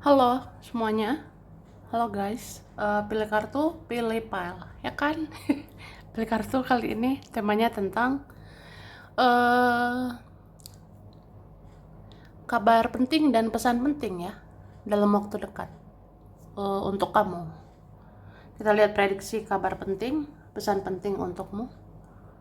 Halo semuanya, halo guys. Pilih kartu, pilih file, ya kan? Pilih kartu kali ini temanya tentang eh kabar penting dan pesan penting ya dalam waktu dekat untuk kamu. Kita lihat prediksi kabar penting, pesan penting untukmu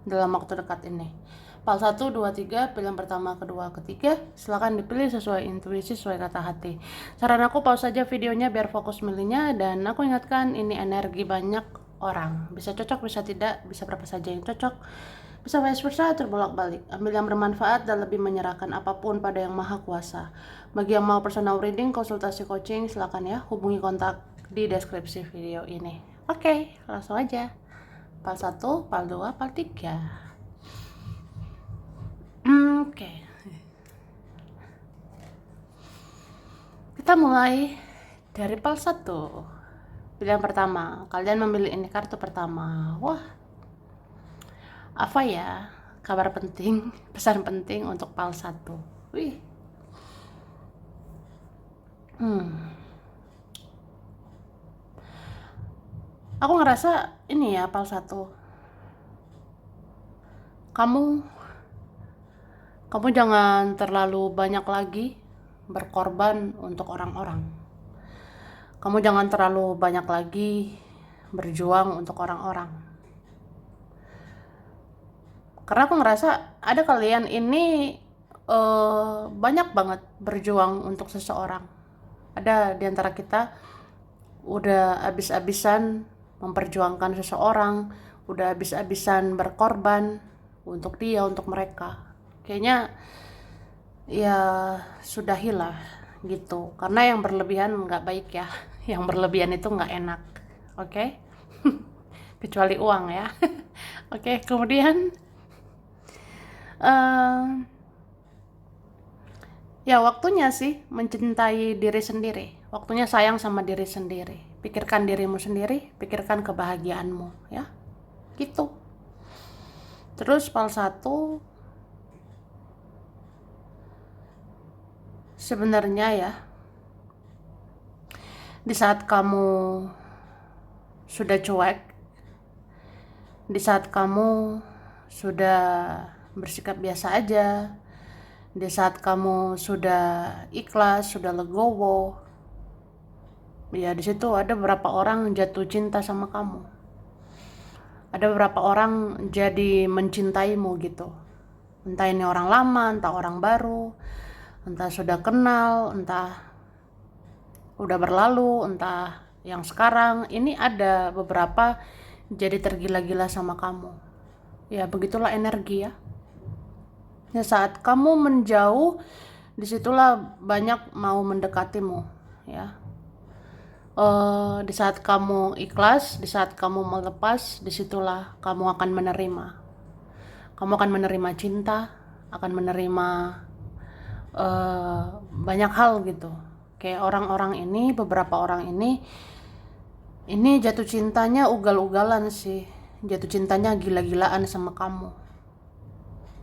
dalam waktu dekat ini. File 1, 2, 3, pilihan pertama, kedua, ketiga. Silahkan dipilih sesuai intuisi, sesuai kata hati. Saran aku pause saja videonya biar fokus milihnya. Dan aku ingatkan ini energi banyak orang. Bisa cocok, bisa tidak, bisa berapa saja yang cocok. Bisa vice versa, terbolak-balik. Ambil yang bermanfaat dan lebih menyerahkan apapun pada yang maha kuasa. Bagi yang mau personal reading, konsultasi coaching, silakan ya. Hubungi kontak di deskripsi video ini. Oke, langsung aja. Part 1, part 2, part 3. Oke. Kita mulai dari part 1. Pilihan pertama. Kalian memilih ini kartu pertama. Wah, apa ya? Kabar penting, pesan penting untuk part 1. Wih. Aku ngerasa ini ya part 1. Kamu jangan terlalu banyak lagi berkorban untuk orang-orang. Kamu jangan terlalu banyak lagi berjuang untuk orang-orang. Karena aku ngerasa ada kalian ini banyak banget berjuang untuk seseorang. Ada di antara kita udah habis-habisan memperjuangkan seseorang, udah habis-habisan berkorban untuk dia, untuk mereka. Kayaknya ya sudahilah gitu. Karena yang berlebihan nggak baik ya. Yang berlebihan itu nggak enak. Oke? Kecuali uang ya. Oke, kemudian ya waktunya sih mencintai diri sendiri. Waktunya sayang sama diri sendiri. Pikirkan dirimu sendiri, pikirkan kebahagiaanmu ya. Gitu. Terus pal 1 sebenarnya ya, di saat kamu sudah cuek, di saat kamu sudah bersikap biasa aja, di saat kamu sudah ikhlas, sudah legowo, ya di situ ada beberapa orang jatuh cinta sama kamu. Ada beberapa orang jadi mencintaimu gitu. Entah ini orang lama, entah orang baru, entah sudah kenal, entah udah berlalu, entah yang sekarang. Ini ada beberapa jadi tergila-gila sama kamu. Ya begitulah energi ya. Ya saat kamu menjauh, disitulah banyak mau mendekatimu ya. Di saat kamu ikhlas, di saat kamu melepas, disitulah kamu akan menerima. Kamu akan menerima cinta, akan menerima banyak hal gitu. Kayak orang-orang ini, beberapa orang ini jatuh cintanya ugal-ugalan sih. Jatuh cintanya gila-gilaan sama kamu.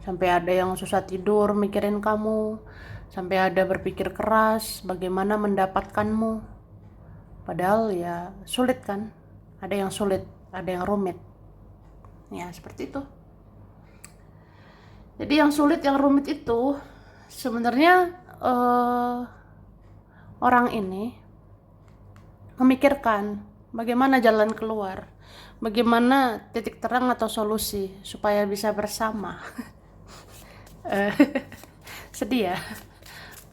Sampai ada yang susah tidur mikirin kamu, sampai ada berpikir keras bagaimana mendapatkanmu. Padahal ya sulit kan. Ada yang sulit, ada yang rumit. Ya seperti itu. Jadi yang sulit, yang rumit itu sebenarnya orang ini memikirkan bagaimana jalan keluar, bagaimana titik terang atau solusi supaya bisa bersama. Sedih ya.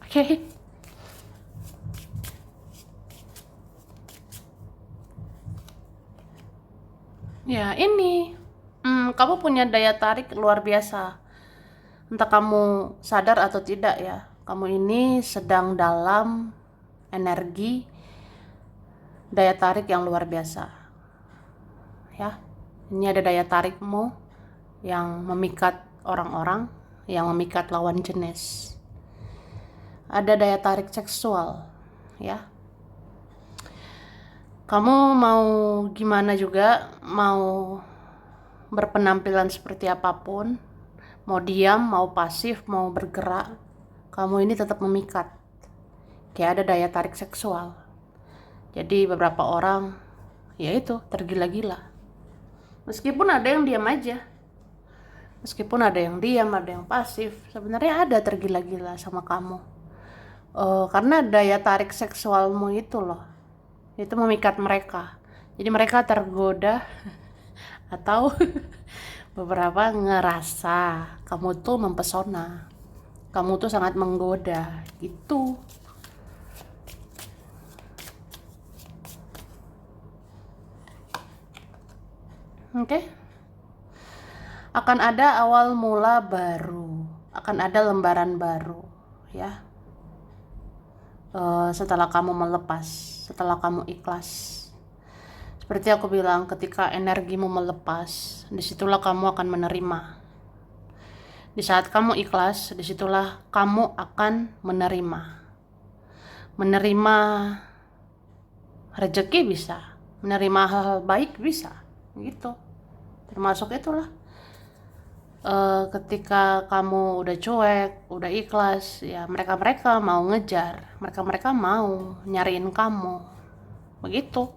Oke. Ya ini, kamu punya daya tarik luar biasa. Entah kamu sadar atau tidak ya, kamu ini sedang dalam energi daya tarik yang luar biasa. Ya, ini ada daya tarikmu yang memikat orang-orang, yang memikat lawan jenis. Ada daya tarik seksual, ya. Kamu mau gimana juga, mau berpenampilan seperti apapun, mau diam, mau pasif, mau bergerak, kamu ini tetap memikat. kayak ada daya tarik seksual. Jadi beberapa orang ya itu tergila-gila. Meskipun ada yang diam aja, meskipun ada yang diam, ada yang pasif, sebenarnya ada tergila-gila sama kamu. Karena daya tarik seksualmu itu loh, itu memikat mereka. Jadi mereka tergoda atau beberapa ngerasa kamu tuh mempesona, kamu tuh sangat menggoda gitu. Oke. Akan ada awal mula baru, akan ada lembaran baru ya. Setelah kamu melepas, setelah kamu ikhlas. Seperti aku bilang, ketika energimu melepas, disitulah kamu akan menerima. Di saat kamu ikhlas, disitulah kamu akan menerima. Menerima rezeki bisa, menerima hal-hal baik bisa, gitu. Termasuk itulah. Ketika kamu udah cuek, udah ikhlas, ya mereka-mereka mau ngejar, mereka-mereka mau nyariin kamu, begitu.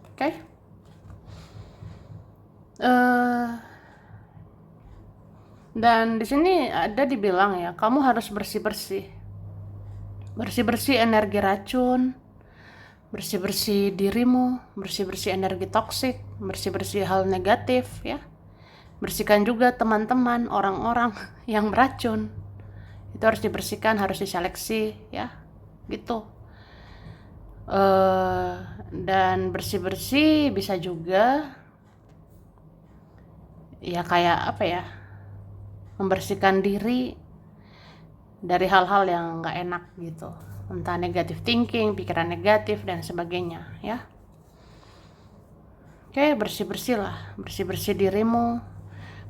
Oke? Dan di sini ada dibilang ya, kamu harus bersih-bersih, bersih-bersih energi racun, bersih-bersih dirimu, bersih-bersih energi toksik, bersih-bersih hal negatif ya. Bersihkan juga teman-teman, orang-orang yang beracun. Itu harus dibersihkan, harus diseleksi ya, gitu. Dan bersih-bersih bisa juga ya kayak apa ya, membersihkan diri dari hal-hal yang nggak enak gitu, entah negatif thinking, pikiran negatif dan sebagainya ya. Oke, bersih-bersih lah, bersih-bersih dirimu,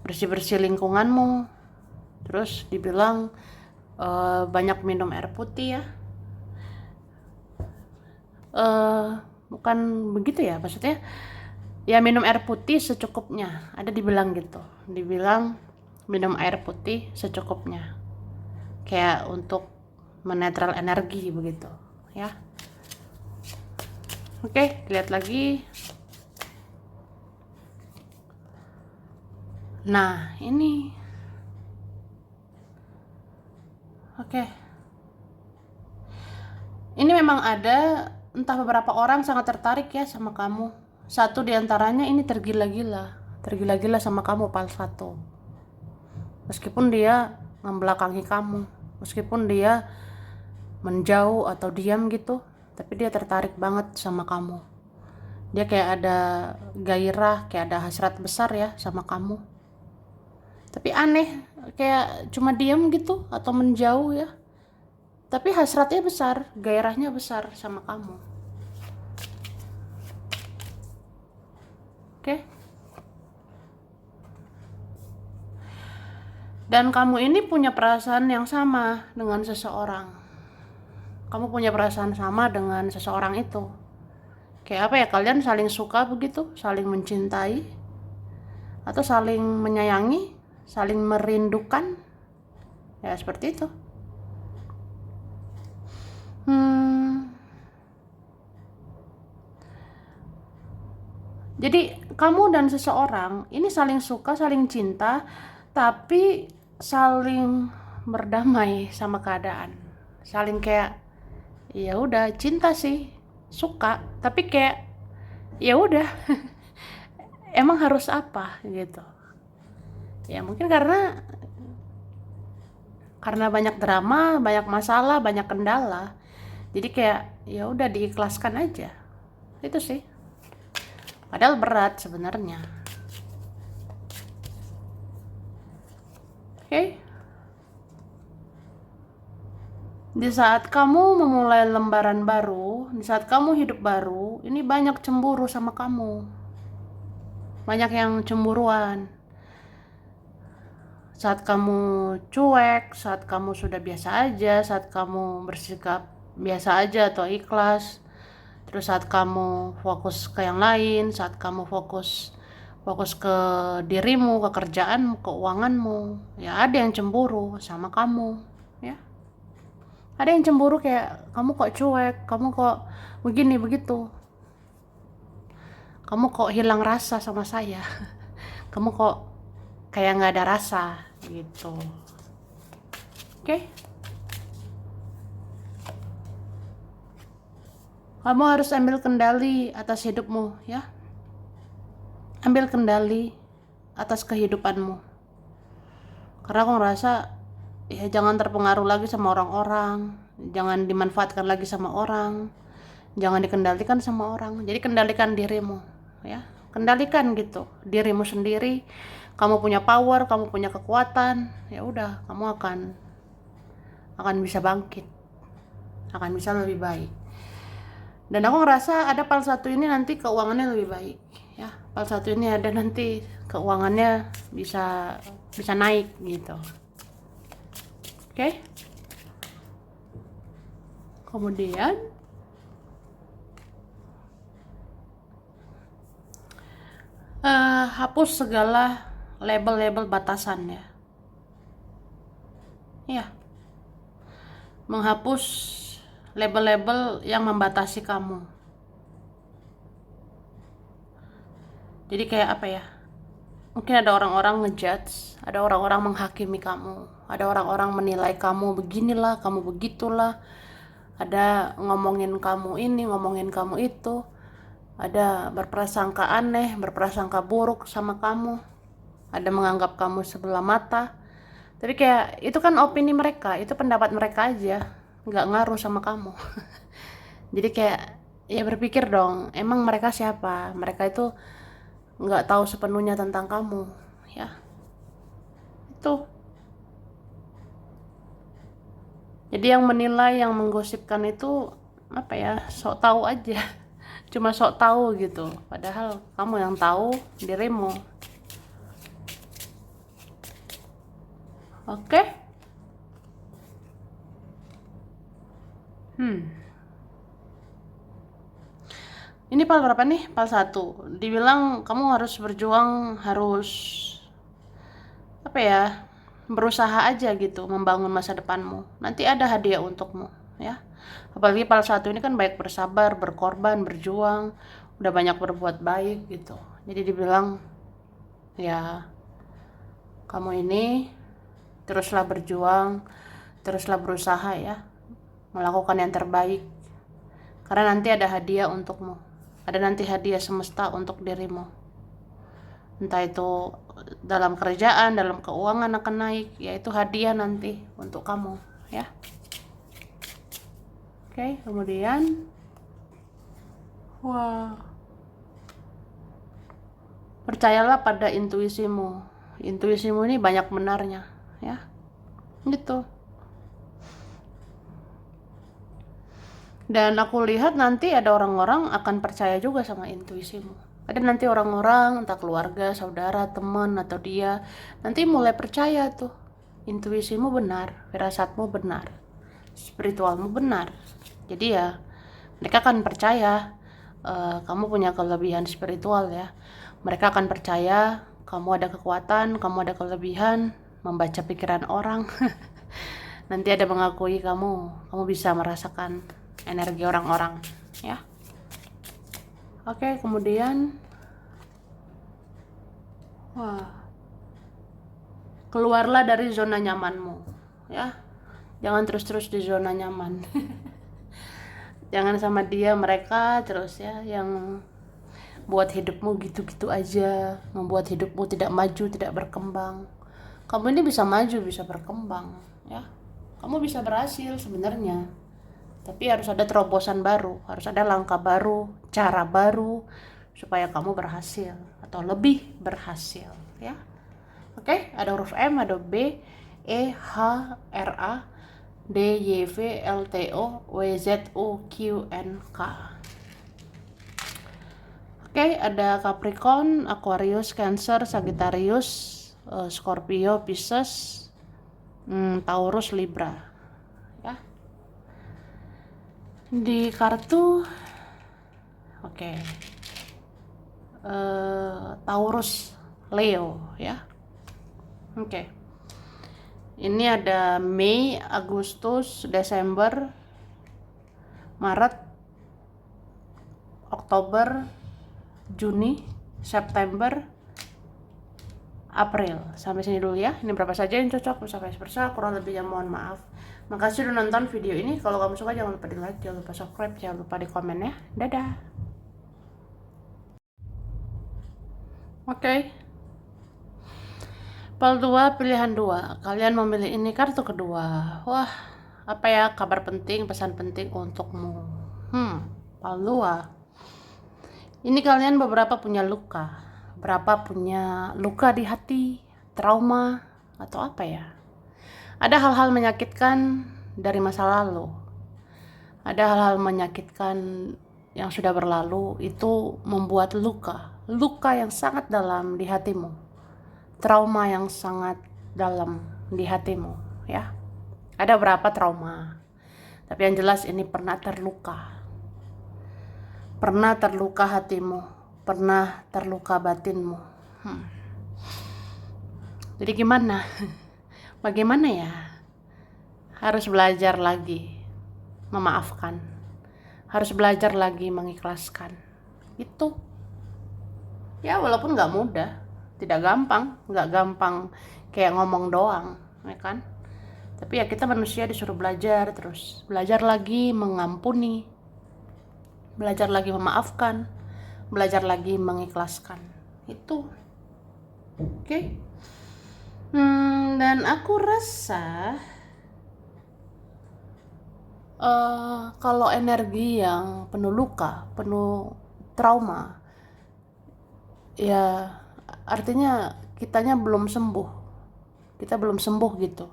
bersih-bersih lingkunganmu. Terus dibilang banyak minum air putih ya. Bukan begitu ya, maksudnya ya minum air putih secukupnya, ada dibilang gitu, dibilang minum air putih secukupnya, kayak untuk menetral energi begitu ya. Oke, lihat lagi. Nah ini oke, ini memang ada, entah beberapa orang sangat tertarik ya sama kamu. Satu diantaranya ini tergila-gila sama kamu, pal satu. Meskipun dia membelakangi kamu, meskipun dia menjauh atau diam gitu, tapi dia tertarik banget sama kamu. Dia kayak ada gairah, kayak ada hasrat besar ya sama kamu. Tapi aneh, kayak cuma diam gitu atau menjauh ya. Tapi hasratnya besar, gairahnya besar sama kamu. Oke? Dan kamu ini punya perasaan yang sama dengan seseorang. Kamu punya perasaan sama dengan seseorang itu. Kayak apa ya, kalian saling suka begitu, saling mencintai, atau saling menyayangi, saling merindukan. Ya seperti itu. Jadi kamu dan seseorang ini saling suka, saling cinta, tapi saling berdamai sama keadaan. Saling kayak ya udah cinta sih, suka, tapi kayak ya udah emang harus apa gitu. Ya mungkin karena banyak drama, banyak masalah, banyak kendala. Jadi kayak ya udah diikhlaskan aja. Itu sih. Padahal berat sebenarnya. Oke. Di saat kamu memulai lembaran baru, di saat kamu hidup baru, ini banyak cemburu sama kamu. Banyak yang cemburuan. Saat kamu cuek, saat kamu sudah biasa aja, saat kamu bersikap biasa aja atau ikhlas, terus saat kamu fokus ke yang lain, saat kamu fokus fokus ke dirimu, ke kerjaanmu, keuanganmu. Ya ada yang cemburu sama kamu, ya. Ada yang cemburu kayak kamu kok cuek, kamu kok begini begitu, kamu kok hilang rasa sama saya, kamu kok kayak nggak ada rasa gitu. Oke? Kamu harus ambil kendali atas hidupmu, ya. Ambil kendali atas kehidupanmu. Karena aku ngerasa ya jangan terpengaruh lagi sama orang-orang, jangan dimanfaatkan lagi sama orang, jangan dikendalikan sama orang. Jadi kendalikan dirimu, ya. Kendalikan gitu dirimu sendiri. Kamu punya power, kamu punya kekuatan. Ya udah, kamu akan bisa bangkit, akan bisa lebih baik. Dan aku ngerasa ada PAL 1 ini nanti keuangannya lebih baik, ya. PAL 1 ini ada nanti keuangannya bisa naik gitu. Oke? Kemudian hapus segala label-label batasan, ya. Ya, menghapus label-label yang membatasi kamu. Jadi kayak apa ya? Mungkin ada orang-orang ngejudge, ada orang-orang menghakimi kamu, ada orang-orang menilai kamu beginilah, kamu begitulah, ada ngomongin kamu ini, ngomongin kamu itu, ada berprasangka aneh, berprasangka buruk sama kamu, ada menganggap kamu sebelah mata. Tapi kayak itu kan opini mereka, itu pendapat mereka aja, nggak ngaruh sama kamu. Jadi kayak ya berpikir dong, emang mereka siapa? Mereka itu nggak tahu sepenuhnya tentang kamu, ya. Itu. Jadi yang menilai, yang menggosipkan itu apa ya? Sok tahu aja. Cuma sok tahu gitu. Padahal kamu yang tahu dirimu. Oke? Ini PAL berapa nih? PAL 1. Dibilang kamu harus berjuang, harus apa ya? Berusaha aja gitu membangun masa depanmu. Nanti ada hadiah untukmu, ya. Apalagi PAL 1 ini kan baik bersabar, berkorban, berjuang, udah banyak berbuat baik gitu. Jadi dibilang ya kamu ini teruslah berjuang, teruslah berusaha, ya. Melakukan yang terbaik. Karena nanti ada hadiah untukmu. Ada nanti hadiah semesta untuk dirimu. Entah itu dalam kerjaan, dalam keuangan akan naik, yaitu hadiah nanti untuk kamu, ya. Oke, kemudian percayalah pada intuisimu. Intuisimu ini banyak benarnya, ya. Gitu. Dan aku lihat nanti ada orang-orang akan percaya juga sama intuisimu. Ada nanti orang-orang, entah keluarga, saudara, teman, atau dia, nanti mulai percaya tuh. Intuisimu benar, firasatmu benar, spiritualmu benar. Jadi ya, mereka akan percaya kamu punya kelebihan spiritual, ya. Mereka akan percaya kamu ada kekuatan, kamu ada kelebihan, membaca pikiran orang. Nanti ada mengakui kamu bisa merasakan energi orang-orang, ya. Oke, kemudian keluarlah dari zona nyamanmu, ya. Jangan terus-terus di zona nyaman. Jangan sama dia, mereka terus, ya, yang buat hidupmu gitu-gitu aja, membuat hidupmu tidak maju, tidak berkembang. Kamu ini bisa maju, bisa berkembang, ya. Kamu bisa berhasil sebenarnya. Tapi harus ada terobosan baru, harus ada langkah baru, cara baru supaya kamu berhasil atau lebih berhasil, ya. Oke, ada huruf M, ada B, E, H, R, A, D, Y, V, L, T, O, W, Z, U, Q, N, K. Oke, ada Capricorn, Aquarius, Cancer, Sagittarius, Scorpio, Pisces, Taurus, Libra, ya. Di kartu, oke. Taurus, Leo ya. Oke. Ini ada Mei, Agustus, Desember, Maret, Oktober, Juni, September, April. Sampai sini dulu ya. Ini berapa saja yang cocok, bisa vice versa. Kurang lebihnya mohon maaf. Makasih udah nonton video ini. Kalau kamu suka jangan lupa di like, jangan lupa subscribe, jangan lupa di komen ya. Dadah. Oke. Pal 2, pilihan 2. Kalian memilih ini kartu kedua. Wah, apa ya kabar penting, pesan penting untukmu. Pal 2. Ini kalian beberapa punya luka. Berapa punya luka di hati, trauma, atau apa ya. Ada hal-hal menyakitkan dari masa lalu. Ada hal-hal menyakitkan yang sudah berlalu, itu membuat luka. Luka yang sangat dalam di hatimu. Trauma yang sangat dalam di hatimu ya. Ada berapa trauma, tapi yang jelas ini pernah terluka. Pernah terluka hatimu, pernah terluka batinmu. Jadi gimana? Bagaimana ya? Harus belajar lagi memaafkan. Harus belajar lagi mengikhlaskan. Itu ya walaupun gak mudah, tidak gampang, nggak gampang kayak ngomong doang, ya kan? Tapi ya kita manusia disuruh belajar terus, belajar lagi mengampuni, belajar lagi memaafkan, belajar lagi mengikhlaskan. Itu, oke? Dan aku rasa kalau energi yang penuh luka, penuh trauma, ya artinya kitanya belum sembuh. Kita belum sembuh gitu.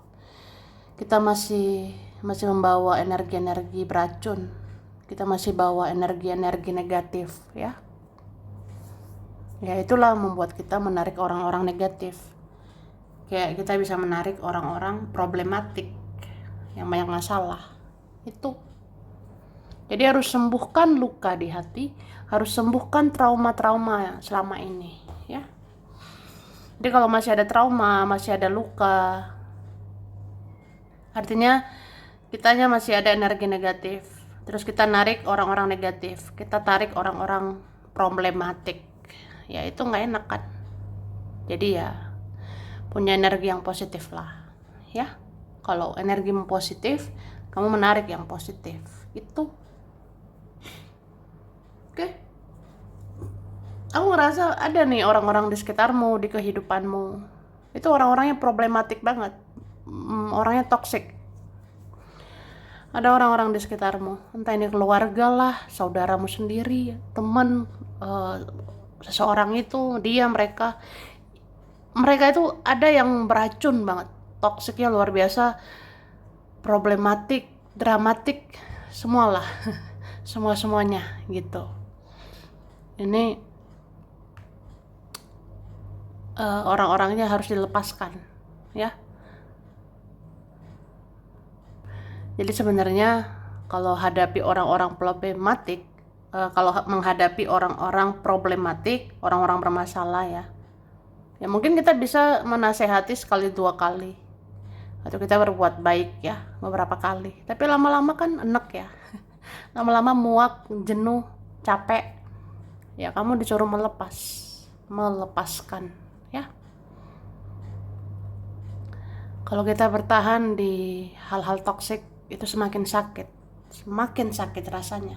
Kita masih membawa energi-energi beracun. Kita masih bawa energi-energi negatif ya. Ya itulah membuat kita menarik orang-orang negatif. Kayak kita bisa menarik orang-orang problematik yang banyak masalah. Itu. Jadi harus sembuhkan luka di hati, harus sembuhkan trauma-trauma selama ini ya. Jadi kalau masih ada trauma, masih ada luka, artinya kitanya masih ada energi negatif. Terus kita narik orang-orang negatif, kita tarik orang-orang problematik. Ya itu nggak enak kan. Jadi ya punya energi yang positif lah ya. Kalau energi positif, kamu menarik yang positif. Itu. Oke. Aku ngerasa ada nih orang-orang di sekitarmu, di kehidupanmu. Itu orang-orang yang problematik banget. Orangnya toksik. Ada orang-orang di sekitarmu, entah ini keluarga lah, saudaramu sendiri, teman, seseorang itu, mereka itu ada yang beracun banget. Toksiknya luar biasa, problematik, dramatik, semualah. Semuanya gitu. Ini orang-orangnya harus dilepaskan ya. Jadi sebenarnya kalau hadapi orang-orang problematik, kalau menghadapi orang-orang problematik, orang-orang bermasalah ya mungkin kita bisa menasehati sekali dua kali, atau kita berbuat baik ya beberapa kali. Tapi lama-lama kan enek ya. Lama-lama muak, jenuh, capek ya, kamu disuruh melepaskan ya. Kalau kita bertahan di hal-hal toksik, itu semakin sakit rasanya.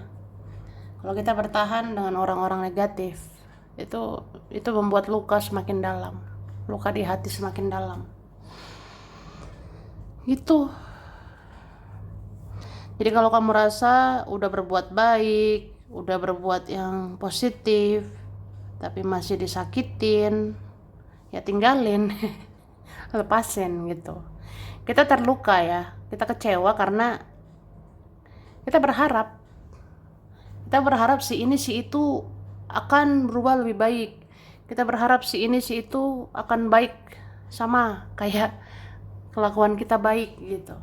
Kalau kita bertahan dengan orang-orang negatif, itu membuat luka semakin dalam, luka di hati semakin dalam. Gitu. Jadi kalau kamu rasa udah berbuat baik, udah berbuat yang positif, tapi masih disakitin, ya tinggalin. Lepasin gitu. Kita terluka ya, kita kecewa karena kita berharap si ini si itu akan berubah lebih baik. Kita berharap si ini si itu akan baik sama kayak kelakuan kita baik gitu.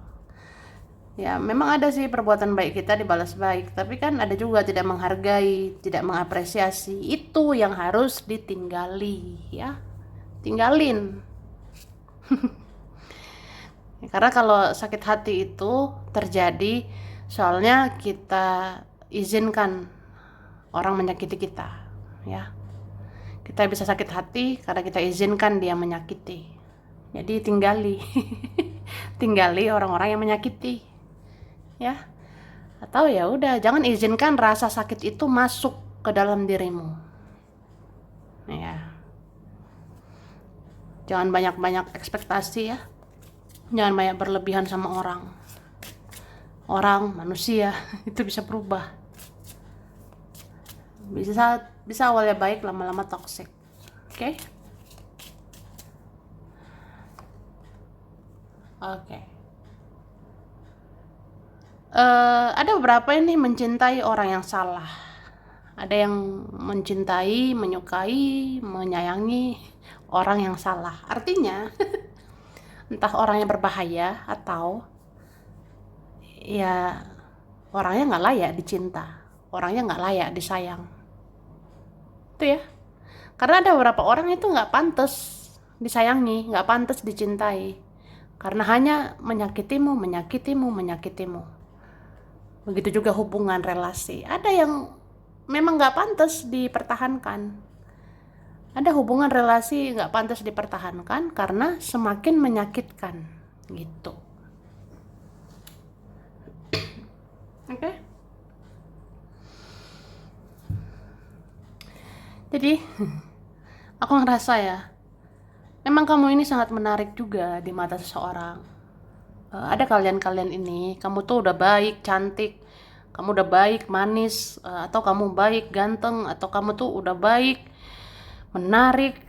Ya, memang ada sih perbuatan baik kita dibalas baik, tapi kan ada juga tidak menghargai, tidak mengapresiasi. Itu yang harus ditinggali, ya. Tinggalin. Karena kalau sakit hati itu terjadi soalnya kita izinkan orang menyakiti kita, ya. Kita bisa sakit hati karena kita izinkan dia menyakiti. Jadi tinggali. Tinggali orang-orang yang menyakiti, ya. Atau ya udah, jangan izinkan rasa sakit itu masuk ke dalam dirimu. Ya. Jangan banyak-banyak ekspektasi ya. Jangan banyak berlebihan sama orang. Orang, manusia itu bisa berubah. Bisa awalnya baik, lama-lama toxic. Oke? Oke. Ada beberapa ini mencintai orang yang salah. Ada yang mencintai, menyukai, menyayangi orang yang salah. Artinya, entah orangnya berbahaya atau ya orangnya nggak layak dicinta, orangnya nggak layak disayang. Itu ya. Karena ada beberapa orang itu nggak pantas disayangi, nggak pantas dicintai. Karena hanya menyakitimu, menyakitimu, menyakitimu. Begitu juga hubungan relasi. Ada yang memang nggak pantas dipertahankan. Ada hubungan relasi nggak pantas dipertahankan karena semakin menyakitkan, gitu. Oke? Jadi, aku ngerasa ya, memang kamu ini sangat menarik juga di mata seseorang. Ada kalian-kalian ini, kamu tuh udah baik, cantik, kamu udah baik, manis, atau kamu baik, ganteng, atau kamu tuh udah baik, menarik,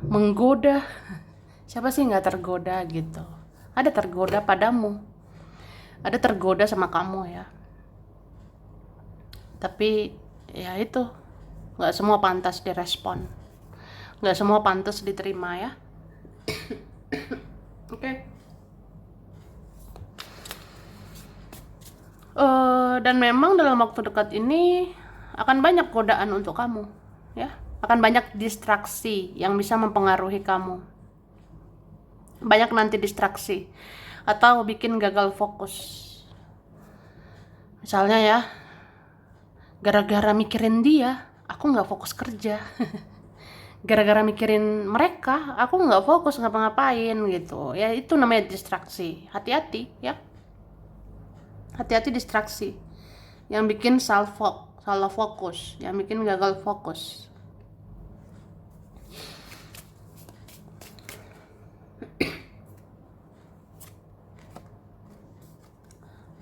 menggoda. Siapa sih nggak tergoda gitu? Ada tergoda padamu, ada tergoda sama kamu ya. Tapi ya itu, nggak semua pantas direspon, nggak semua pantas diterima ya. Oke. Dan memang dalam waktu dekat ini akan banyak godaan untuk kamu, ya. Akan banyak distraksi yang bisa mempengaruhi kamu. Banyak nanti distraksi atau bikin gagal fokus. Misalnya ya, gara-gara mikirin dia, aku nggak fokus kerja. Gara-gara mikirin mereka, aku nggak fokus ngapa-ngapain gitu. Ya itu namanya distraksi. Hati-hati ya. Hati-hati distraksi yang bikin salah fokus, yang bikin gagal fokus.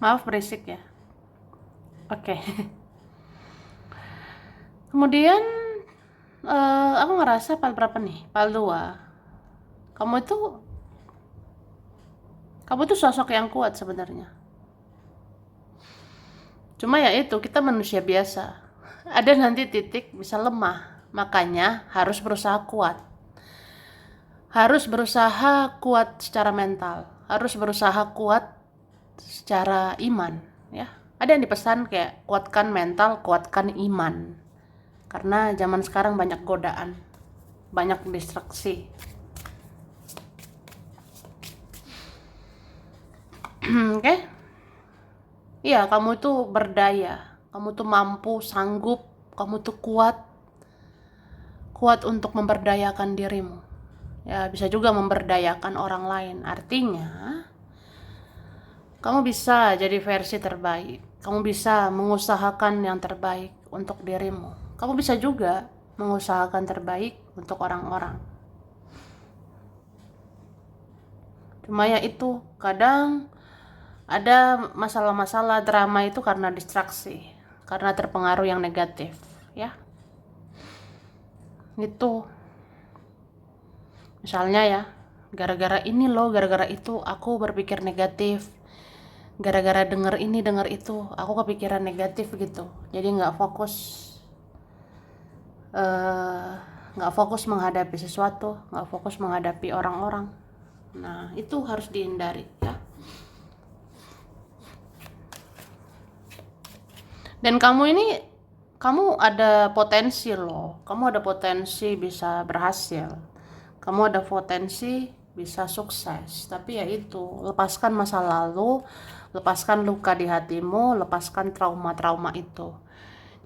Maaf berisik ya. Oke. Kemudian aku ngerasa pal berapa nih? Pal 2. Kamu tuh sosok yang kuat sebenarnya. Cuma ya itu, kita manusia biasa. Ada nanti titik bisa lemah. Makanya harus berusaha kuat. Harus berusaha kuat secara mental. Harus berusaha kuat secara iman, ya. Ada yang dipesan kayak kuatkan mental, kuatkan iman. Karena zaman sekarang banyak godaan, banyak distraksi. Oke? Iya, kamu tuh berdaya, kamu tuh mampu, sanggup, kamu tuh kuat untuk memberdayakan dirimu. Ya, bisa juga memberdayakan orang lain. Artinya, kamu bisa jadi versi terbaik. Kamu bisa mengusahakan yang terbaik untuk dirimu. Kamu bisa juga mengusahakan terbaik untuk orang-orang. Cuma ya itu, kadang ada masalah-masalah drama itu karena distraksi, karena terpengaruh yang negatif, ya. Itu. Misalnya ya, gara-gara ini loh, gara-gara itu aku berpikir negatif. Gara-gara denger ini, denger itu, aku kepikiran negatif gitu. Jadi nggak fokus menghadapi sesuatu, nggak fokus menghadapi orang-orang. Nah, itu harus dihindari ya. Dan kamu ada potensi loh. Kamu ada potensi bisa berhasil. Kamu ada potensi bisa sukses. Tapi ya itu, lepaskan masa lalu, lepaskan luka di hatimu, lepaskan trauma-trauma itu.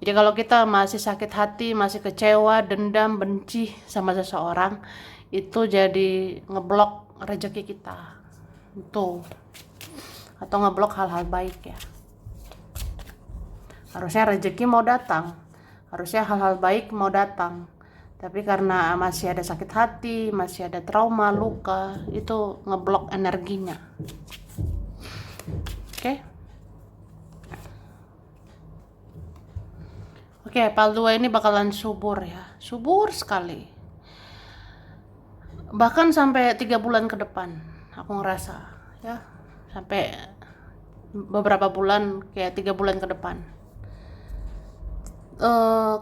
Jadi kalau kita masih sakit hati, masih kecewa, dendam, benci sama seseorang, itu jadi ngeblok rezeki kita. Itu. Atau ngeblok hal-hal baik ya. Harusnya rezeki mau datang, harusnya hal-hal baik mau datang, tapi karena masih ada sakit hati, masih ada trauma, luka, itu ngeblok energinya. Oke? Oke, Pal 2 ini bakalan subur ya, subur sekali, bahkan sampai 3 bulan ke depan aku ngerasa ya, sampai beberapa bulan, kayak 3 bulan ke depan.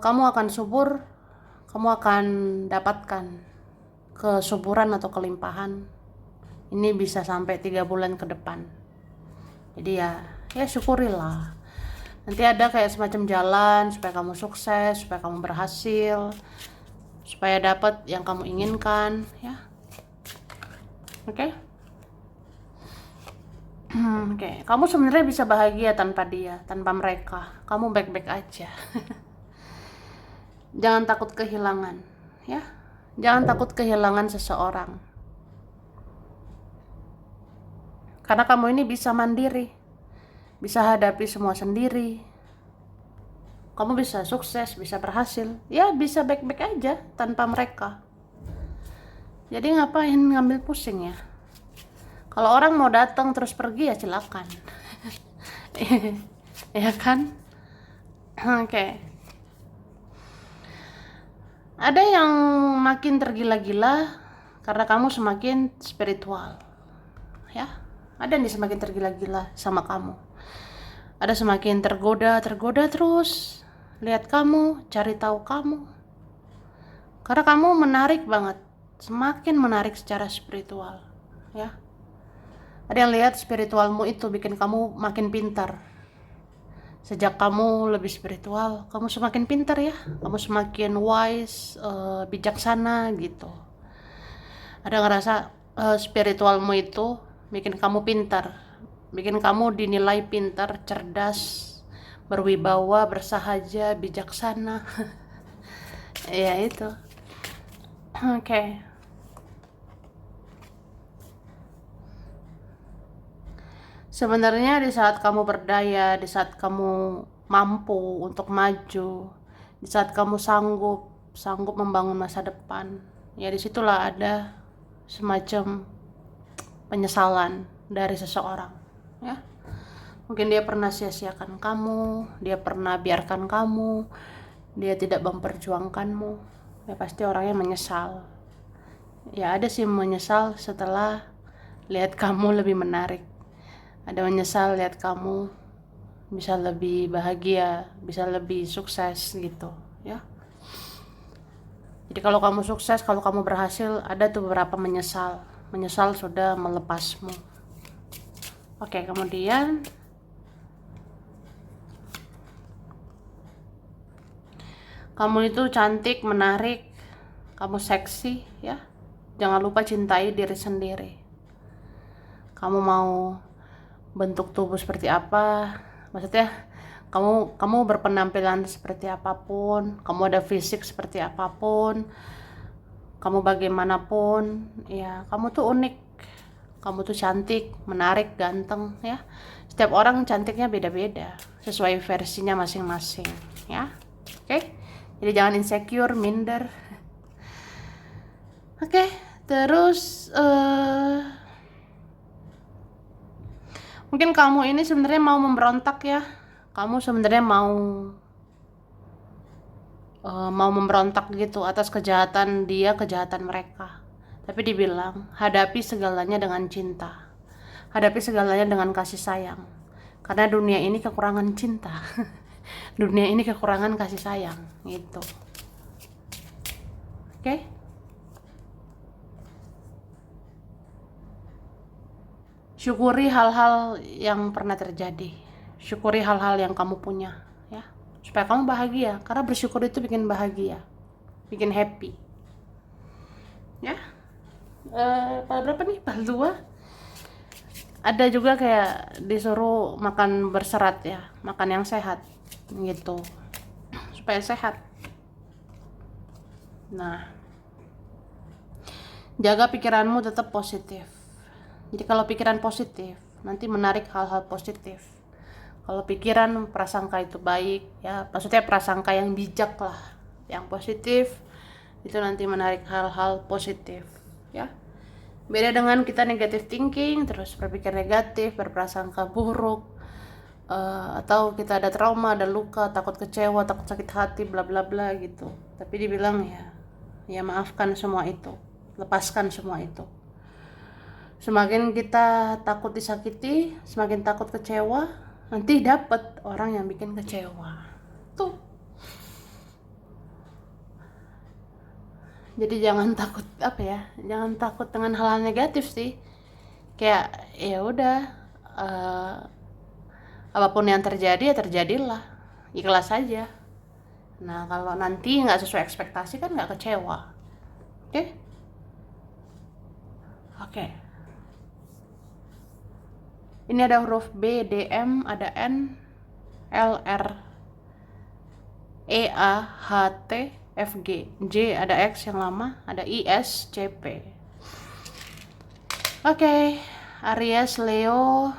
Kamu akan subur, kamu akan dapatkan kesuburan atau kelimpahan ini bisa sampai 3 bulan ke depan. Jadi ya syukurilah. Nanti ada kayak semacam jalan supaya kamu sukses, supaya kamu berhasil, supaya dapat yang kamu inginkan ya. Oke? Oke, kamu sebenarnya bisa bahagia tanpa dia, tanpa mereka. Kamu baik-baik aja. Jangan takut kehilangan ya. Jangan takut kehilangan seseorang. Karena kamu ini bisa mandiri, bisa hadapi semua sendiri. Kamu bisa sukses, bisa berhasil, ya bisa baik-baik aja tanpa mereka. Jadi ngapain ngambil pusing ya? Kalau orang mau datang terus pergi ya silakan. Ya kan? Oke. Ada yang makin tergila-gila karena kamu semakin spiritual. Ya. Ada yang semakin tergila-gila sama kamu. Ada semakin tergoda terus lihat kamu, cari tahu kamu. Karena kamu menarik banget, semakin menarik secara spiritual, ya. Ada yang lihat spiritualmu itu bikin kamu makin pintar. Sejak kamu lebih spiritual, kamu semakin pintar ya. Kamu semakin wise, bijaksana gitu. Ada ngerasa spiritualmu itu bikin kamu pintar, bikin kamu dinilai pintar, cerdas, berwibawa, bersahaja, bijaksana. Ya itu. Oke. Sebenarnya di saat kamu berdaya, di saat kamu mampu untuk maju, di saat kamu sanggup membangun masa depan, ya disitulah ada semacam penyesalan dari seseorang, ya. Mungkin dia pernah sia-siakan kamu, dia pernah biarkan kamu, dia tidak memperjuangkanmu, ya pasti orangnya menyesal. Ya ada sih menyesal setelah lihat kamu lebih menarik. Ada menyesal lihat kamu bisa lebih bahagia, bisa lebih sukses gitu, ya. Jadi kalau kamu sukses, kalau kamu berhasil, ada tuh beberapa menyesal sudah melepasmu. Oke, kemudian kamu itu cantik, menarik, kamu seksi, ya. Jangan lupa cintai diri sendiri. Kamu mau bentuk tubuh seperti apa, maksudnya kamu berpenampilan seperti apapun, kamu ada fisik seperti apapun, kamu bagaimanapun, ya kamu tuh unik, kamu tuh cantik, menarik, ganteng, ya. Setiap orang cantiknya beda-beda sesuai versinya masing-masing, ya. Oke, jadi jangan insecure, minder. Oke, terus mungkin kamu ini sebenarnya mau memberontak ya. Kamu sebenarnya mau memberontak gitu atas kejahatan dia, kejahatan mereka. Tapi dibilang, hadapi segalanya dengan cinta. Hadapi segalanya dengan kasih sayang. Karena dunia ini kekurangan cinta. Dunia ini kekurangan kasih sayang, gitu. Oke? Syukuri hal-hal yang pernah terjadi. Syukuri hal-hal yang kamu punya, ya. supaya kamu bahagia, karena bersyukur itu bikin bahagia, bikin happy. Ya, pasal berapa nih? Pasal 2. Ada juga kayak disuruh makan berserat ya, makan yang sehat gitu, supaya sehat. Nah, jaga pikiranmu tetap positif. Jadi kalau pikiran positif, nanti menarik hal-hal positif. Kalau pikiran prasangka itu baik, ya maksudnya prasangka yang bijak lah, yang positif, itu nanti menarik hal-hal positif, ya. Beda dengan kita negative thinking, terus berpikir negatif, berprasangka buruk, atau kita ada trauma, ada luka, takut kecewa, takut sakit hati, bla bla bla gitu. Tapi dibilang ya maafkan semua itu, lepaskan semua itu. Semakin kita takut disakiti, semakin takut kecewa, nanti dapat orang yang bikin kecewa. Tuh. Jadi jangan takut jangan takut dengan hal-hal negatif sih. Kayak ya udah, apapun yang terjadi ya terjadilah, ikhlas saja. Nah kalau nanti nggak sesuai ekspektasi kan nggak kecewa. Oke. Ini ada huruf B, D, M, ada N, L, R, E, A, H, T, F, G, J, ada X yang lama, ada I, S, C, P. Oke. Aries, Leo,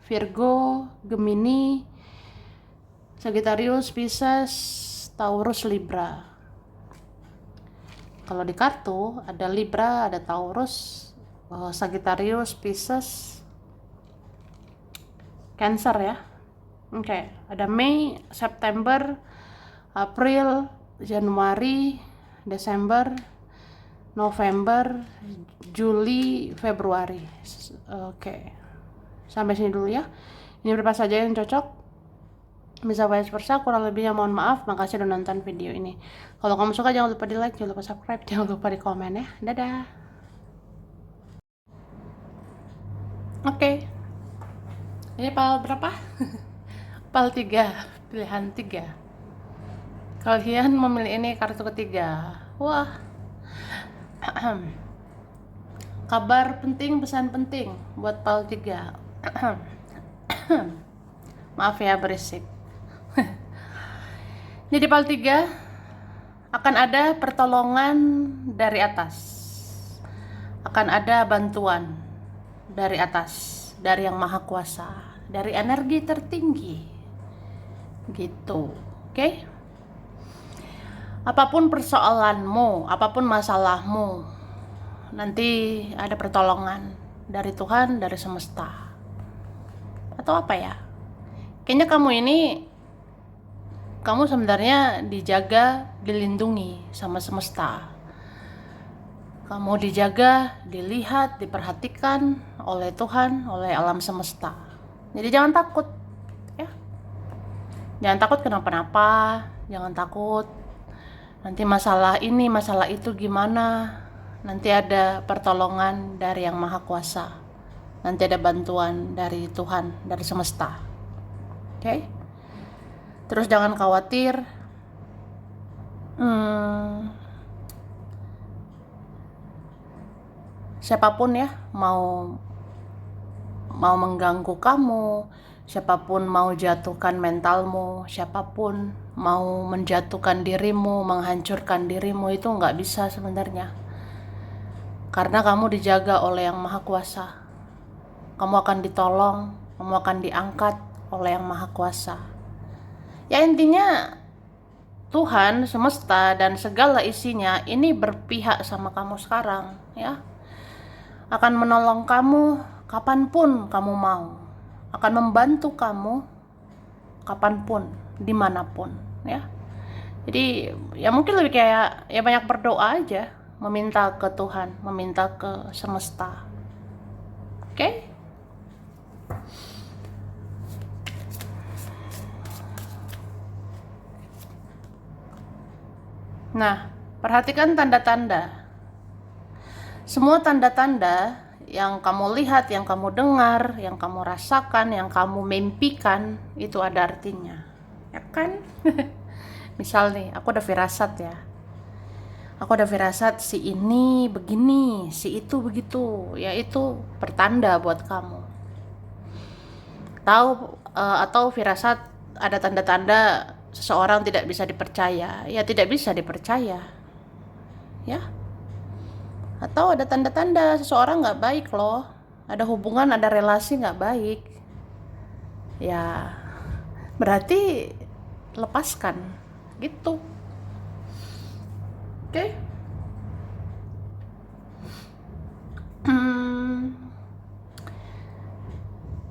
Virgo, Gemini, Sagittarius, Pisces, Taurus, Libra. Kalau di kartu ada Libra, ada Taurus, Sagittarius, Pisces, Cancer ya. Oke, ada Mei, September, April, Januari, Desember, November, Juli, Februari. Oke. Sampai sini dulu ya. Ini berapa saja yang cocok. Bisa vice versa, kurang lebihnya mohon maaf. Makasih udah nonton video ini. Kalau kamu suka jangan lupa di like, jangan lupa subscribe, jangan lupa di komen ya. Dadah. Oke. Ini pal berapa? Pal 3, pilihan 3. Kalian memilih ini kartu ketiga. Wah. Kabar penting, pesan penting buat pal 3. Maaf ya berisik. Jadi pal 3 akan ada pertolongan dari atas. Akan ada bantuan dari atas, dari Yang Maha Kuasa, dari energi tertinggi. Gitu. Oke? Apapun persoalanmu, apapun masalahmu, nanti ada pertolongan dari Tuhan, dari semesta. Atau apa ya? Kayaknya kamu sebenarnya dijaga, dilindungi sama semesta. Kamu dijaga, dilihat, diperhatikan oleh Tuhan, oleh alam semesta. Jadi jangan takut, ya. Jangan takut kenapa-napa, jangan takut nanti masalah ini, masalah itu gimana. Nanti ada pertolongan dari Yang Maha Kuasa. Nanti ada bantuan dari Tuhan, dari semesta. Oke? Terus jangan khawatir. Siapapun ya mau mengganggu kamu, siapapun mau jatuhkan mentalmu, siapapun mau menjatuhkan dirimu, menghancurkan dirimu, itu nggak bisa sebenarnya. Karena kamu dijaga oleh Yang Maha Kuasa. Kamu akan ditolong, kamu akan diangkat oleh Yang Maha Kuasa. Ya intinya Tuhan, semesta, dan segala isinya ini berpihak sama kamu sekarang, ya. Akan menolong kamu kapanpun kamu mau. Akan membantu kamu kapanpun, dimanapun, ya. Jadi ya mungkin lebih kayak ya banyak berdoa aja, meminta ke Tuhan, meminta ke semesta. Oke? Nah, perhatikan tanda-tanda. Semua tanda-tanda yang kamu lihat, yang kamu dengar, yang kamu rasakan, yang kamu mimpikan, itu ada artinya. ya kan? Misal nih, aku ada firasat ya. Aku ada firasat si ini begini, si itu begitu. Ya itu pertanda buat kamu. Tahu atau firasat ada tanda-tanda seseorang tidak bisa dipercaya. Ya tidak bisa dipercaya. Ya. Atau ada tanda-tanda seseorang nggak baik loh. Ada hubungan, ada relasi nggak baik. Ya berarti lepaskan gitu. Oke?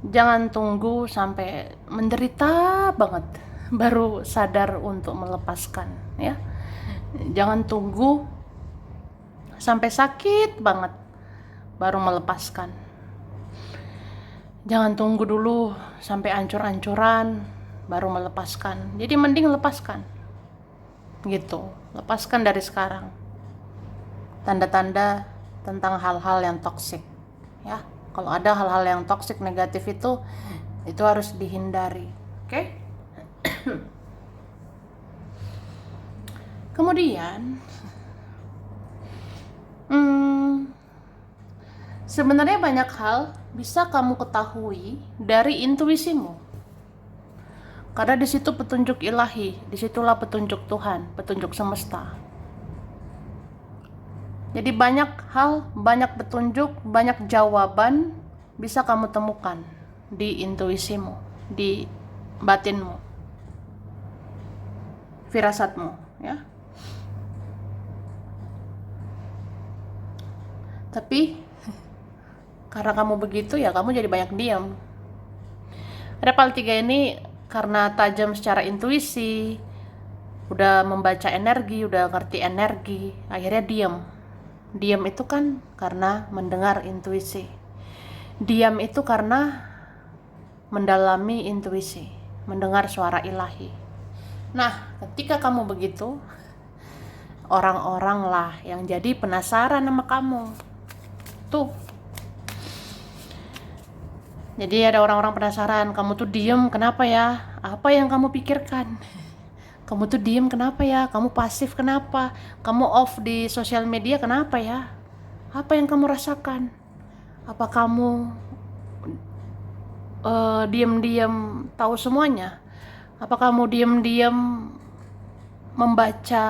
Jangan tunggu sampai menderita banget baru sadar untuk melepaskan ya. Jangan tunggu sampai sakit banget baru melepaskan. Jangan tunggu dulu sampai ancur-ancuran baru melepaskan. Jadi mending lepaskan gitu. Lepaskan dari sekarang tanda-tanda tentang hal-hal yang toksik ya. Kalau ada hal-hal yang toksik negatif itu harus dihindari. Oke? Kemudian sebenarnya banyak hal bisa kamu ketahui dari intuisimu. Karena di situ petunjuk ilahi, disitulah petunjuk Tuhan, petunjuk semesta. Jadi banyak hal, banyak petunjuk, banyak jawaban bisa kamu temukan di intuisimu, di batinmu, firasatmu, ya. Tapi karena kamu begitu ya kamu jadi banyak diam. Ada Pal 3 ini karena tajam secara intuisi, udah membaca energi, udah ngerti energi, akhirnya diam. Diam itu kan karena mendengar intuisi. Diam itu karena mendalami intuisi, mendengar suara ilahi. Nah, ketika kamu begitu, orang-orang lah yang jadi penasaran sama kamu. Tuh. Jadi ada orang-orang penasaran, kamu tuh diem kenapa ya? Apa yang kamu pikirkan? Kamu tuh diem kenapa ya? Kamu pasif kenapa? Kamu off di sosial media kenapa ya? Apa yang kamu rasakan? Apa kamu diam-diam tahu semuanya? Apa kamu diam-diam membaca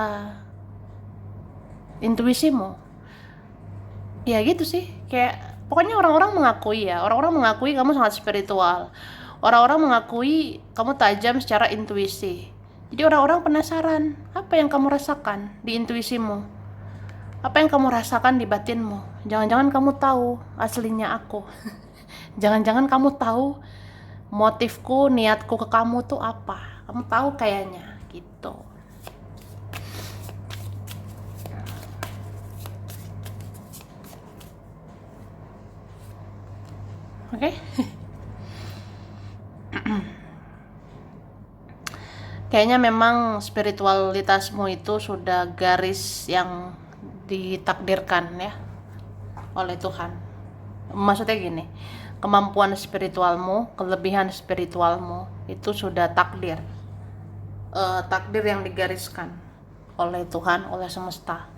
intuisimu? Ya gitu sih, kayak pokoknya orang-orang mengakui kamu sangat spiritual. Orang-orang mengakui kamu tajam secara intuisi. Jadi orang-orang penasaran, apa yang kamu rasakan di intuisimu? Apa yang kamu rasakan di batinmu? Jangan-jangan kamu tahu aslinya aku. Jangan-jangan kamu tahu motifku, niatku ke kamu tuh apa. Kamu tahu kayaknya gitu. Oke? Kayaknya memang spiritualitasmu itu sudah garis yang ditakdirkan ya oleh Tuhan. Maksudnya gini, kemampuan spiritualmu, kelebihan spiritualmu itu sudah takdir. Takdir yang digariskan oleh Tuhan, oleh semesta.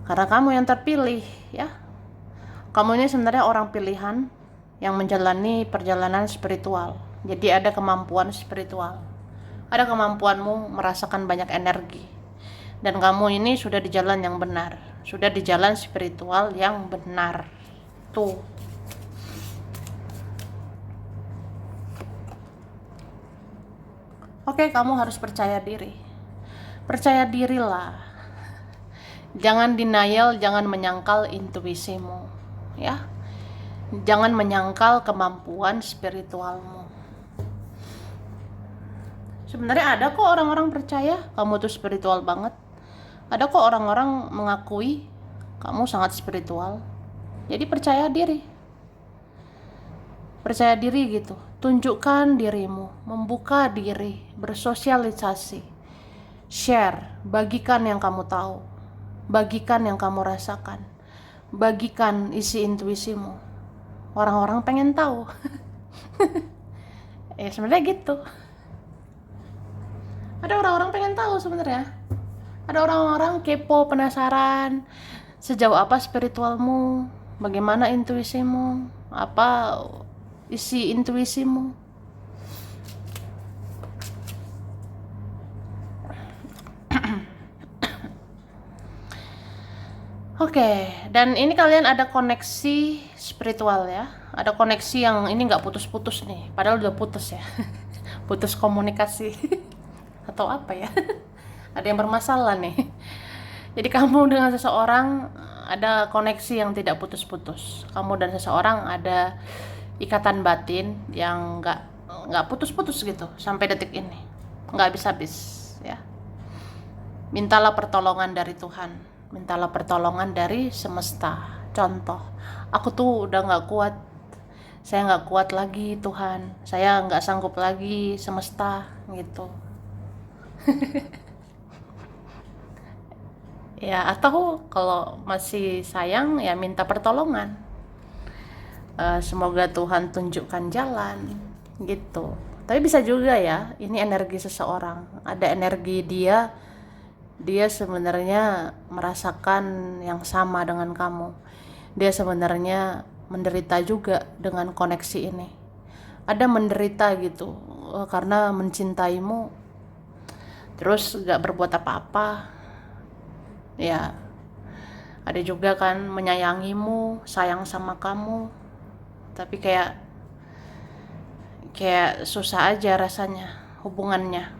Karena kamu yang terpilih ya. Kamu ini sebenarnya orang pilihan yang menjalani perjalanan spiritual. Jadi ada kemampuan spiritual. Ada kemampuanmu merasakan banyak energi. Dan kamu ini sudah di jalan yang benar. Sudah di jalan spiritual yang benar. Tuh. Oke, kamu harus percaya diri. Percaya dirilah. Jangan denial, jangan menyangkal intuisimu. Ya. Jangan menyangkal kemampuan spiritualmu. Sebenarnya ada kok orang-orang percaya kamu tuh spiritual banget. Ada kok orang-orang mengakui kamu sangat spiritual. Jadi percaya diri. Percaya diri gitu. Tunjukkan dirimu, membuka diri, bersosialisasi. Share, bagikan yang kamu tahu. Bagikan yang kamu rasakan. Bagikan isi intuisimu. Orang-orang pengen tahu. Ya sebenarnya gitu. Ada orang-orang pengen tahu sebenarnya. Ada orang-orang kepo, penasaran sejauh apa spiritualmu, bagaimana intuisimu, apa isi intuisimu. Oke, dan ini kalian ada koneksi spiritual ya. Ada koneksi yang ini nggak putus-putus nih, padahal udah putus ya. Putus komunikasi atau apa ya. Ada yang bermasalah nih. Jadi kamu dengan seseorang ada koneksi yang tidak putus-putus. Kamu dan seseorang ada ikatan batin yang nggak putus-putus gitu sampai detik ini, nggak habis-habis ya. Mintalah pertolongan dari Tuhan. Mintalah pertolongan dari semesta. Contoh, aku tuh udah gak kuat, saya gak kuat lagi Tuhan, saya gak sanggup lagi semesta gitu. Ya, atau kalau masih sayang ya minta pertolongan. Semoga Tuhan tunjukkan jalan gitu. Tapi bisa juga ya, ini energi seseorang, ada energi dia sebenarnya merasakan yang sama dengan kamu. Dia sebenarnya menderita juga dengan koneksi ini. Ada menderita gitu karena mencintaimu, terus gak berbuat apa-apa. Ya, ada juga kan menyayangimu, sayang sama kamu, tapi kayak susah aja rasanya hubungannya.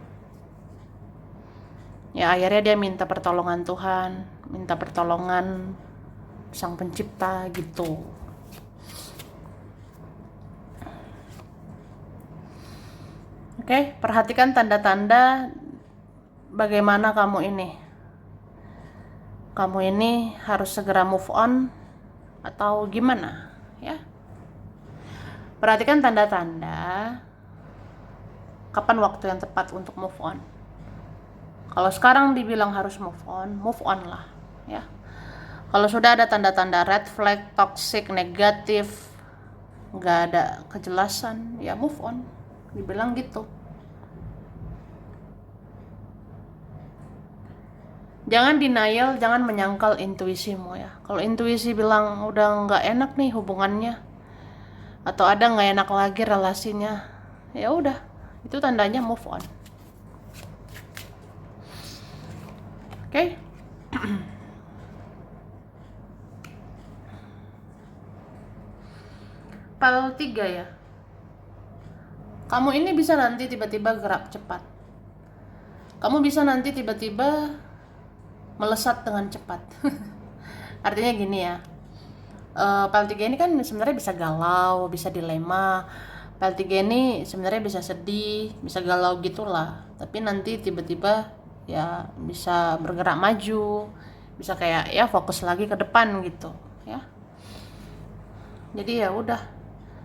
Ya akhirnya dia minta pertolongan Tuhan, minta pertolongan Sang Pencipta gitu. Oke, perhatikan tanda-tanda bagaimana kamu ini. Kamu ini harus segera move on atau gimana ya. Perhatikan tanda-tanda kapan waktu yang tepat untuk move on. Kalau sekarang dibilang harus move on lah ya. Kalau sudah ada tanda-tanda red flag, toxic, negatif, nggak ada kejelasan, ya move on. Dibilang gitu. Jangan denial, jangan menyangkal intuisimu ya. Kalau intuisi bilang udah nggak enak nih hubungannya, atau ada nggak enak lagi relasinya, ya udah, itu tandanya move on. Oke? Pal 3 ya. Kamu ini bisa nanti tiba-tiba gerak cepat. Kamu bisa nanti tiba-tiba melesat dengan cepat. Artinya gini ya. Pal 3 ini kan sebenarnya bisa galau, bisa dilema. Pal 3 ini sebenarnya bisa sedih, bisa galau gitulah. Tapi nanti tiba-tiba ya bisa bergerak maju, bisa kayak ya fokus lagi ke depan gitu ya. Jadi ya udah,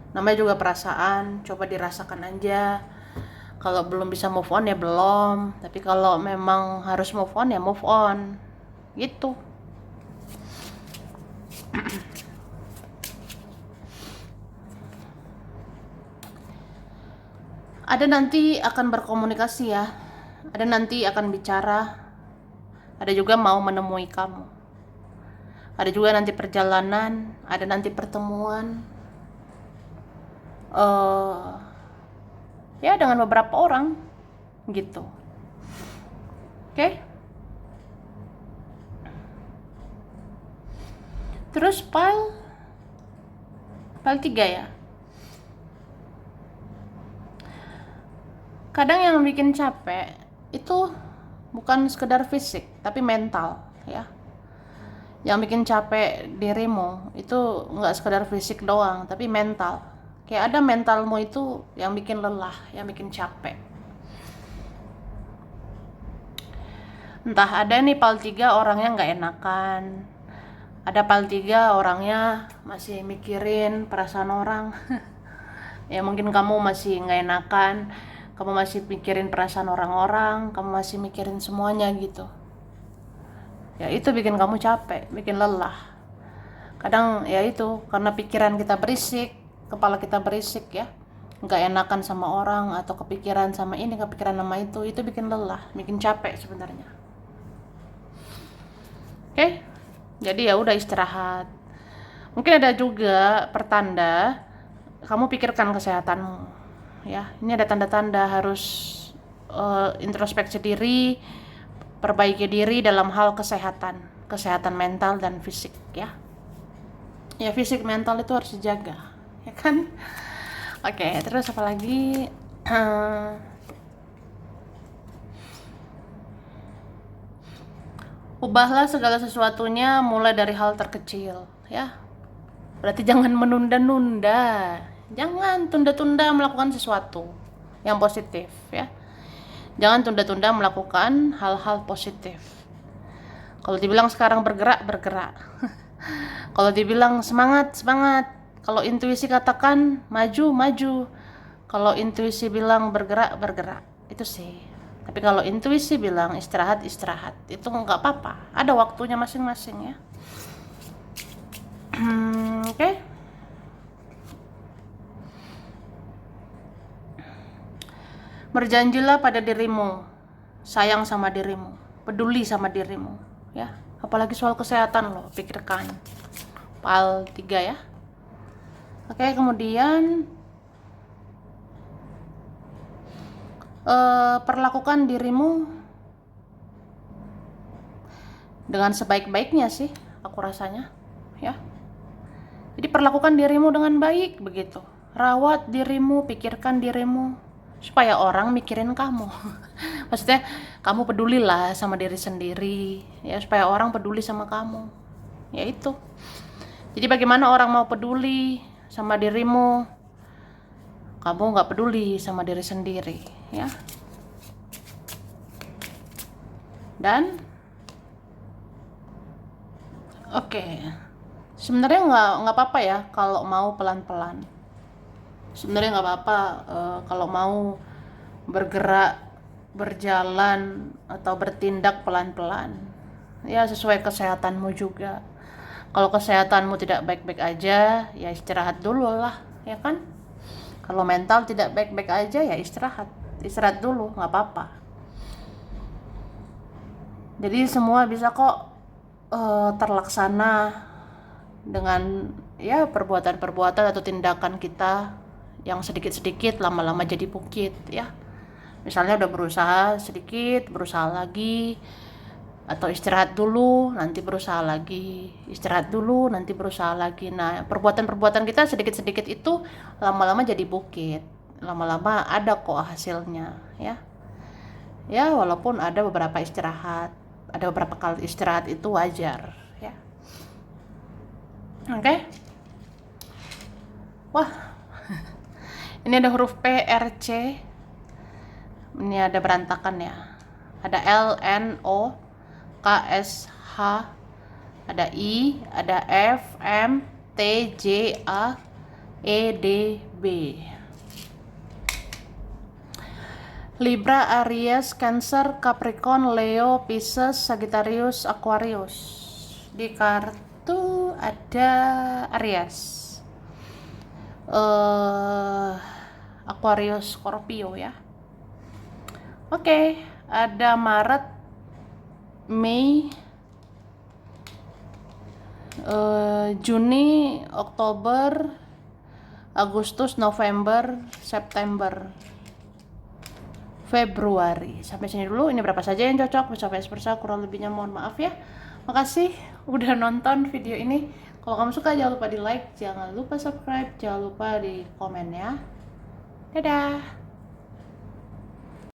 namanya juga perasaan, coba dirasakan aja. Kalau belum bisa move on ya belum, tapi kalau memang harus move on ya move on gitu. Ada nanti akan berkomunikasi ya, ada nanti akan bicara, ada juga mau menemui kamu, ada juga nanti perjalanan, ada nanti pertemuan ya dengan beberapa orang gitu. Oke? Terus pile 3 ya. Kadang yang bikin capek itu bukan sekedar fisik, tapi mental ya. Yang bikin capek dirimu itu nggak sekedar fisik doang, tapi mental. Kayak ada mentalmu itu yang bikin lelah, yang bikin capek. Entah ada nih pal 3 orangnya nggak enakan, ada pal 3 orangnya masih mikirin perasaan orang. Ya mungkin kamu masih nggak enakan, kamu masih mikirin perasaan orang-orang, kamu masih mikirin semuanya gitu. Ya itu bikin kamu capek, bikin lelah. Kadang ya itu karena pikiran kita berisik, kepala kita berisik ya. nggak enakan sama orang atau kepikiran sama ini, kepikiran sama itu bikin lelah, bikin capek sebenarnya. Oke, jadi ya udah istirahat. Mungkin ada juga pertanda kamu pikirkan kesehatanmu, ya. Ini ada tanda-tanda harus introspeksi diri, perbaiki diri dalam hal kesehatan mental dan fisik, ya. Ya fisik mental itu harus dijaga, ya kan? Oke, terus apa lagi? Ubahlah segala sesuatunya mulai dari hal terkecil, ya. Berarti jangan menunda-nunda. Jangan tunda-tunda melakukan sesuatu yang positif, ya. Jangan tunda-tunda melakukan hal-hal positif. Kalau dibilang sekarang bergerak, bergerak. Kalau dibilang semangat, semangat. Kalau intuisi katakan maju, maju. Kalau intuisi bilang bergerak, bergerak. Itu sih. Tapi kalau intuisi bilang istirahat, istirahat. Itu nggak apa-apa. Ada waktunya masing-masing, ya. Oke. Berjanjilah pada dirimu, sayang sama dirimu, peduli sama dirimu, ya. Apalagi soal kesehatan loh, pikirkan. PAL 3, ya. Oke, kemudian perlakukan dirimu dengan sebaik-baiknya sih, aku rasanya, ya. Jadi perlakukan dirimu dengan baik begitu. Rawat dirimu, pikirkan dirimu supaya orang mikirin kamu. Maksudnya kamu pedulilah sama diri sendiri, ya, supaya orang peduli sama kamu. Ya itu. Jadi bagaimana orang mau peduli sama dirimu, kamu nggak peduli sama diri sendiri, ya. Dan oke. Sebenarnya nggak apa-apa ya kalau mau pelan-pelan. Sebenarnya nggak apa-apa kalau mau bergerak, berjalan atau bertindak pelan-pelan. Ya sesuai kesehatanmu juga. Kalau kesehatanmu tidak baik-baik aja, ya istirahat dulu lah, ya kan? Kalau mental tidak baik-baik aja, ya istirahat dulu, nggak apa-apa. Jadi semua bisa kok terlaksana dengan ya perbuatan-perbuatan atau tindakan kita yang sedikit-sedikit lama-lama jadi bukit, ya. Misalnya udah berusaha sedikit, berusaha lagi, atau istirahat dulu, nanti berusaha lagi, istirahat dulu, nanti berusaha lagi. Nah, perbuatan-perbuatan kita sedikit-sedikit itu lama-lama jadi bukit, lama-lama ada kok hasilnya, ya. Ya, walaupun ada beberapa kali istirahat itu wajar, ya. Oke. Wah, ini ada huruf P, R, C. Ini ada berantakan ya. Ada L, N, O, K, S, H. Ada I, ada F, M, T, J, A, E, D, B. Libra, Aries, Cancer, Capricorn, Leo, Pisces, Sagittarius, Aquarius. Di kartu ada Aries, Aquarius, Scorpio, ya. Oke, ada Maret, Mei, Juni, Oktober, Agustus, November, September, Februari. Sampai sini dulu. Ini berapa saja yang cocok, bisa vice versa, kurang lebihnya mohon maaf ya. Makasih udah nonton video ini. Kalau kamu suka jangan lupa di like, jangan lupa subscribe, jangan lupa di komen ya. Dadah.